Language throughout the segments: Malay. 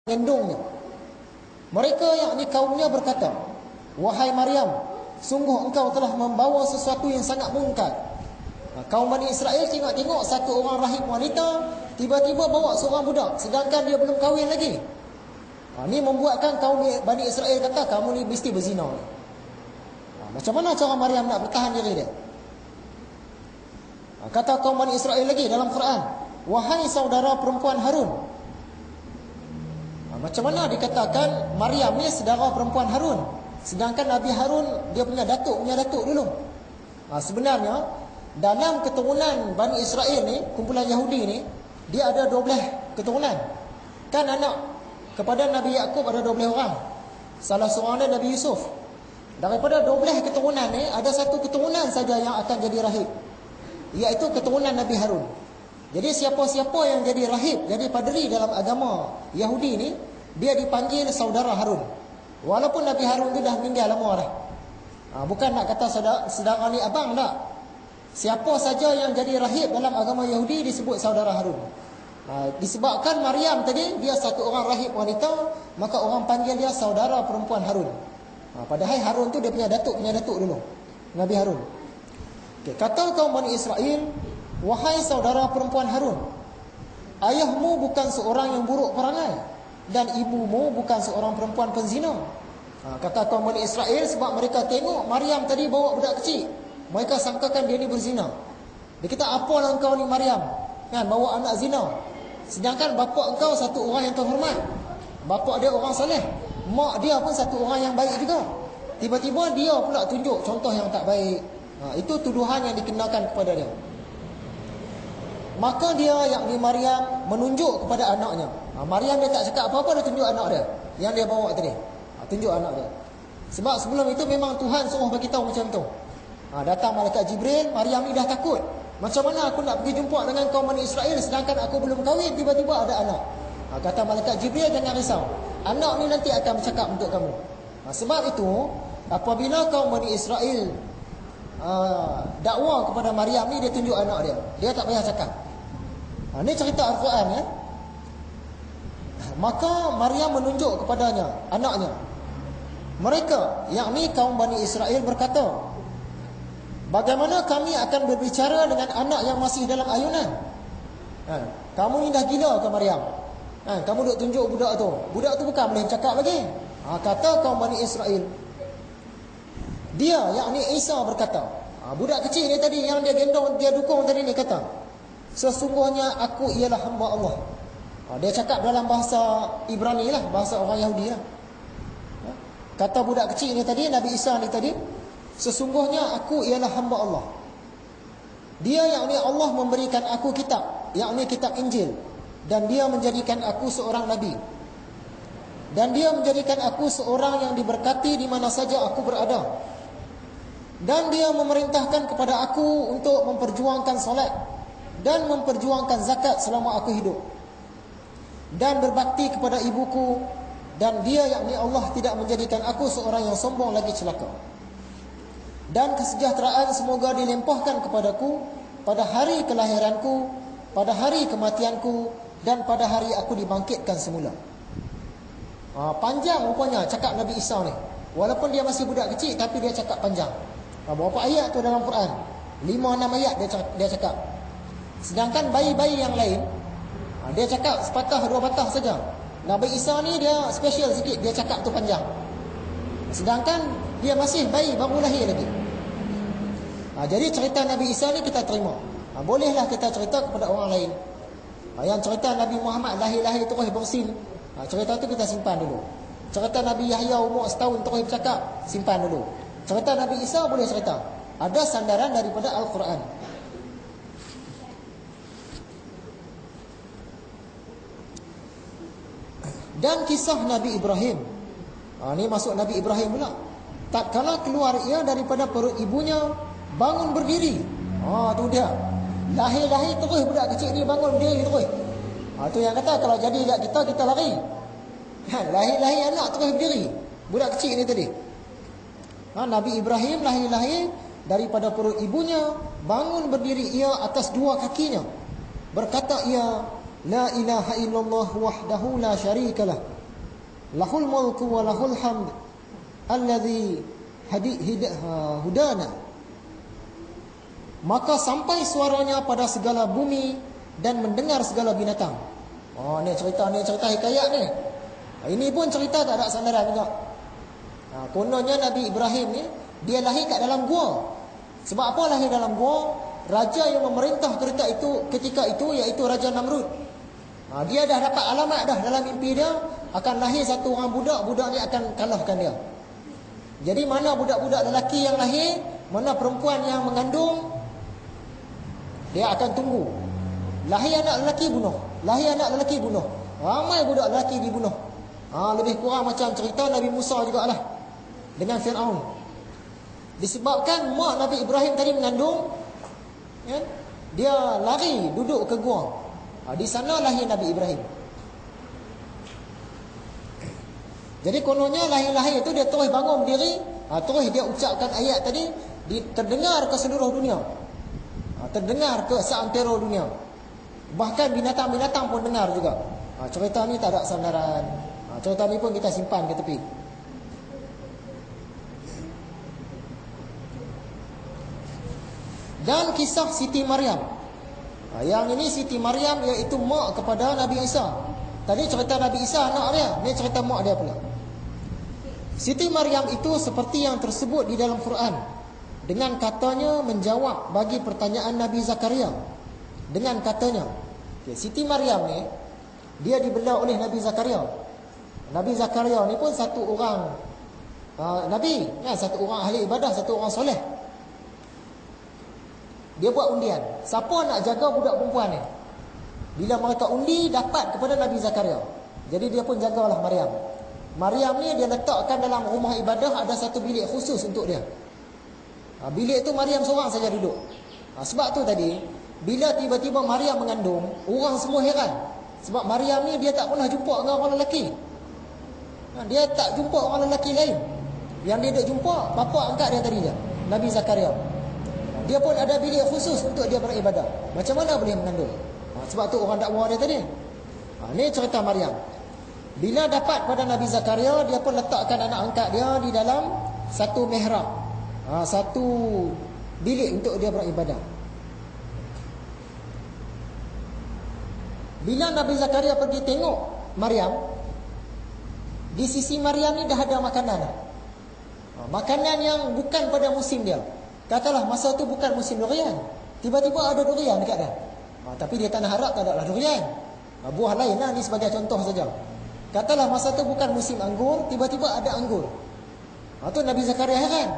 gendongnya. Mereka yakni kaumnya berkata, "Wahai Maryam, sungguh engkau telah membawa sesuatu yang sangat mungkar." Kaum Bani Israel tengok-tengok satu orang rahib wanita tiba-tiba bawa seorang budak sedangkan dia belum kahwin lagi. Ini membuatkan kaum Bani Israel kata, kamu ni mesti berzina. Macam mana cara Maryam nak bertahan diri dia? Kata kaum Bani Israel lagi dalam Quran, "Wahai saudara perempuan Harun." Macam mana dikatakan Maryam ni saudara perempuan Harun, sedangkan Nabi Harun dia punya datuk dulu. Sebenarnya dalam keturunan Bani Israel ni, kumpulan Yahudi ni, dia ada 12 keturunan. Kan anak kepada Nabi Yaqub ada 12 orang. Salah seorang dia Nabi Yusuf. Daripada 12 keturunan ni, ada satu keturunan saja yang akan jadi rahib, iaitu keturunan Nabi Harun. Jadi siapa-siapa yang jadi rahib, jadi padri dalam agama Yahudi ni, dia dipanggil saudara Harun. Walaupun Nabi Harun tu dah meninggal lama dah. Bukan nak kata saudara ni abang, tak. Siapa saja yang jadi rahib dalam agama Yahudi disebut saudara Harun. Disebabkan Maryam tadi dia satu orang rahib wanita, maka orang panggil dia saudara perempuan Harun. Padahal Harun tu dia punya datuk dulu, Nabi Harun. Kata kaum Bani Israel, "Wahai saudara perempuan Harun, ayahmu bukan seorang yang buruk perangai dan ibumu bukan seorang perempuan penzina." Kata kaum Bani Israel sebab mereka tengok Maryam tadi bawa budak kecil, mereka sangkakan dia ni berzina. Dia kata, "Apalah engkau ni Maryam, kan, bawa anak zina. Sedangkan bapa engkau satu orang yang terhormat. Bapa dia orang soleh, mak dia pun satu orang yang baik juga. Tiba-tiba dia pula tunjuk contoh yang tak baik." Itu tuduhan yang dikenakan kepada dia. Maka dia yakni Maryam menunjuk kepada anaknya. Maryam dia tak cakap apa-apa, dia tunjuk anak dia yang dia bawa tadi. Tunjuk anak dia. Sebab sebelum itu memang Tuhan suruh bagi tahu macam tu. Datang malaikat Jibril, Maryam ni dah takut. Macam mana aku nak pergi jumpa dengan kaum Bani Israel sedangkan aku belum kahwin, tiba-tiba ada anak. Kata malaikat Jibril, jangan risau, anak ni nanti akan bercakap untuk kamu. Sebab itu apabila kaum Bani Israel dakwa kepada Maryam ni, dia tunjuk anak dia. Dia tak payah cakap. Ini cerita Al-Quran, ya. Maka Maryam menunjuk kepadanya anaknya. Mereka, yakni kaum Bani Israel berkata, "Bagaimana kami akan berbicara dengan anak yang masih dalam ayunan? Kamu ni dah gila ke Maryam? Kamu duk tunjuk budak tu. Budak tu bukan boleh cakap lagi." Kata kaum Bani Israel. Dia, yakni Isa berkata, budak kecil ni tadi yang dia gendong, dia dukung tadi ni kata, "Sesungguhnya aku ialah hamba Allah." Dia cakap dalam bahasa Ibrani lah, bahasa orang Yahudi lah. Kata budak kecil ni tadi, Nabi Isa ni tadi, "Sesungguhnya aku ialah hamba Allah. Dia yakni Allah memberikan aku kitab, yakni kitab Injil, dan dia menjadikan aku seorang nabi. Dan dia menjadikan aku seorang yang diberkati di mana saja aku berada. Dan dia memerintahkan kepada aku untuk memperjuangkan solat dan memperjuangkan zakat selama aku hidup, dan berbakti kepada ibuku, dan dia yakni Allah tidak menjadikan aku seorang yang sombong lagi celaka. Dan kesejahteraan semoga dilimpahkan kepadaku pada hari kelahiranku, pada hari kematianku, dan pada hari aku dibangkitkan semula." Panjang rupanya cakap Nabi Isa ni. Walaupun dia masih budak kecil, tapi dia cakap panjang. Berapa ayat tu dalam Quran? 5-6 ayat dia cakap. Sedangkan bayi-bayi yang lain, dia cakap sepatah 2 patah saja. Nabi Isa ni dia special sikit, dia cakap tu panjang. Sedangkan dia masih bayi, baru lahir lagi. Jadi cerita Nabi Isa ni kita terima. Bolehlah kita cerita kepada orang lain. Yang cerita Nabi Muhammad lahir-lahir terus bersin, cerita tu kita simpan dulu. Cerita Nabi Yahya umur setahun terus bercakap, simpan dulu. Cerita Nabi Isa boleh cerita. Ada sandaran daripada Al-Quran. Dan kisah Nabi Ibrahim. Ni masuk Nabi Ibrahim pula. Tatkala keluar ia daripada perut ibunya, bangun berdiri. Tu dia. Lahir-lahir terus budak kecil ni bangun berdiri terus. Tu yang kata kalau jadi kat kita lari. Lahir-lahir anak terus berdiri. Budak kecil ni tadi. Nabi Ibrahim lahir-lahir daripada perut ibunya, bangun berdiri ia atas 2 kakinya. Berkata ia, "La ilaha illallah wahdahu la syarikalah lahul mulku wa lahul hamd alladhi hudana. Maka sampai suaranya pada segala bumi dan mendengar segala binatang. Oh, ni cerita hikayat ni. Ini pun cerita tak ada sandaran juga. Kononnya Nabi Ibrahim ni dia lahir kat dalam gua. Sebab apa lahir dalam gua? Raja yang memerintah ketika itu iaitu Raja Namrud. Dia dah dapat alamat dah dalam mimpi dia akan lahir satu orang budak ni akan kalahkan dia. Jadi mana budak-budak lelaki yang lahir, mana perempuan yang mengandung, dia akan tunggu. Lahir anak lelaki bunuh, lahir anak lelaki bunuh. Ramai budak lelaki dibunuh. Lebih kurang macam cerita Nabi Musa jugalah dengan Fir'aun. Disebabkan mak Nabi Ibrahim tadi mengandung, ya, dia lari duduk ke gua. Di sana lahir Nabi Ibrahim. Jadi kononnya lahir-lahir itu dia terus bangun berdiri, terus dia ucapkan ayat tadi, terdengar ke seluruh dunia. Terdengar ke seantero dunia. Bahkan binatang-binatang pun dengar juga. Cerita ni tak ada sandaran. Cerita ni pun kita simpan ke tepi. Dan kisah Siti Maryam. Yang ini Siti Maryam iaitu mak kepada Nabi Isa. Tadi cerita Nabi Isa anak dia, ni cerita mak dia pula. Siti Maryam itu seperti yang tersebut di dalam Quran, dengan katanya menjawab bagi pertanyaan Nabi Zakaria. Dengan katanya, Siti Maryam ni dia dibela oleh Nabi Zakaria. Nabi Zakaria ni pun satu orang Nabi, satu orang ahli ibadah, satu orang soleh. Dia buat undian, siapa nak jaga budak perempuan ni. Bila mereka undi, dapat kepada Nabi Zakaria. Jadi dia pun jagalah Maryam. Maryam ni dia letakkan dalam rumah ibadah, ada satu bilik khusus untuk dia. Bilik tu Maryam seorang saja duduk. Sebab tu tadi bila tiba-tiba Maryam mengandung, orang semua heran. Sebab Maryam ni dia tak pernah jumpa dengan orang lelaki. Dia tak jumpa orang lelaki lain. Yang dia duk jumpa bapa angkat dia tadi je, Nabi Zakaria. Dia pun ada bilik khusus untuk dia beribadah. Macam mana boleh mengandung? Sebab tu orang dakwah dia tadi. Ni cerita Maryam. Bila dapat pada Nabi Zakaria, dia pun letakkan anak angkat dia di dalam satu mihrab, satu bilik untuk dia beribadah. Bila Nabi Zakaria pergi tengok Maryam, di sisi Maryam ni dah ada makanan. Makanan yang bukan pada musim dia. Katalah masa tu bukan musim durian, tiba-tiba ada durian dekat dia. Tapi dia tak nak harap tak ada durian. Buah lain lah, ni sebagai contoh saja. Katalah masa tu bukan musim anggur, tiba-tiba ada anggur. Tu Nabi Zakaria heran.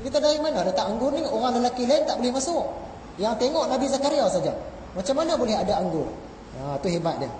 Kita dari mana letak anggur ni? Orang lelaki lain tak boleh masuk. Yang tengok Nabi Zakaria saja. Macam mana boleh ada anggur? Tu hebat dia.